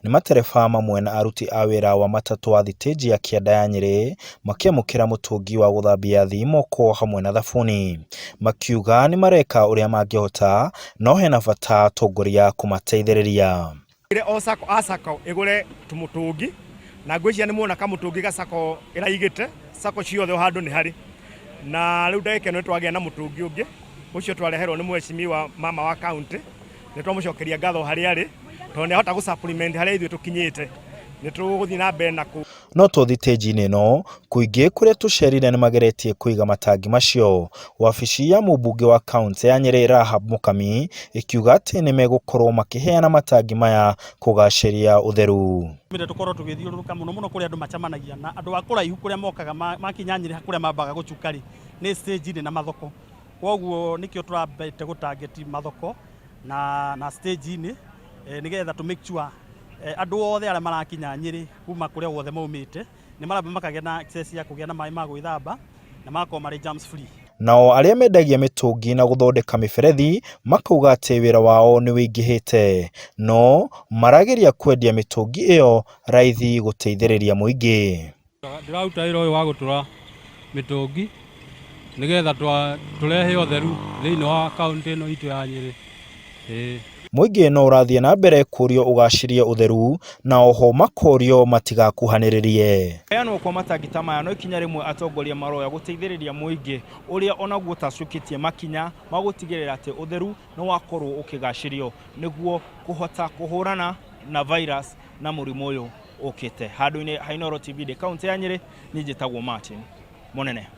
ni matereba mamwe na aruti a wĩra wa matatũ wa thitiji ya kĩanda ya Nyeri makĩamũkĩra mũtũngi wa gũthambia thĩ moko hamwe na thabuni, makiuga ni mareka ũrĩa mangĩhota no hena bata Atongoria kumateithiriria. Asako igure tumutungi na ngwĩciria nĩ muona kamutungi gacako ĩraigĩte sako ciothe o handũ nĩ harĩ na rĩu ndagĩka nĩ twagĩa na mutungi ũngĩ ũcio twareherwo nĩ mwecimiwa mama wa county nĩ twamũcokeria ngatho harĩa arĩ tondũ nĩ ahota gũ supplement harĩa ithuĩ tũkinyĩte nĩ tũgũthiĩ na mbere na no thitinji-ini ĩno kuingi kũrĩa tũcerire nĩ mageretie kuiga matangi macio. Wabici ya mũmbunge wa kaunti ya Nyeri Mũkami ikiuga atĩ nĩ megũkorwo makĩheana matangi maya kugaciria utheru. Tũkorwo tũgĩthiũrũrũka mũno kũrĩa andũ macemanagia na andũ a kũraihu kũrĩa mokaga makinya Nyeri kũrĩa mambaga gũcuka-rĩ nĩ stage-inĩ na mathoko. Koguo nĩkĩo tũrambĩte gũtangeti mathoko na stage-inĩ nĩgetha to make sure andũ othe arĩa marakinya Nyeri kuma kũrĩa guothe maumĩte nĩ maramba makagĩa na access ya kũgĩa na maai ma gwĩthamba na magakorwo marĩ germs free. Nao arĩa mendagia mitungi na gũthondeka mĩberethi makauga atĩ wĩra wao nĩ wĩingĩhĩte no marageria kwendia mitungi ĩyo raithi gũteithĩrĩria muingi. Ndĩraruta wĩra ũyũ wa gũtũra mitungi nĩgetha tũrehe ũtheru thĩinĩ wa kaunti ĩno itũ ya Nyeri. Muingi no ũrathiĩ na mbere kũrio ugacirie utheru na oho makorio matigakuhanĩrĩrie. Heanwo kwa matangi ta maya no ikinya rĩmwe Atongoria maroya gũteithĩrĩria muingi ũrĩa onaguo tacũkĩtie makinya magũtigĩrĩra atĩ utheru nĩ wakorwo ũkĩgacirio nĩguo kũhota kũhũrana na virus na mũrimũ ũyũ ũkĩte. Handũ-inĩ ha Inooro TV kaunti ya Nyeri, niĩ njĩtagwo Martin Mũnene.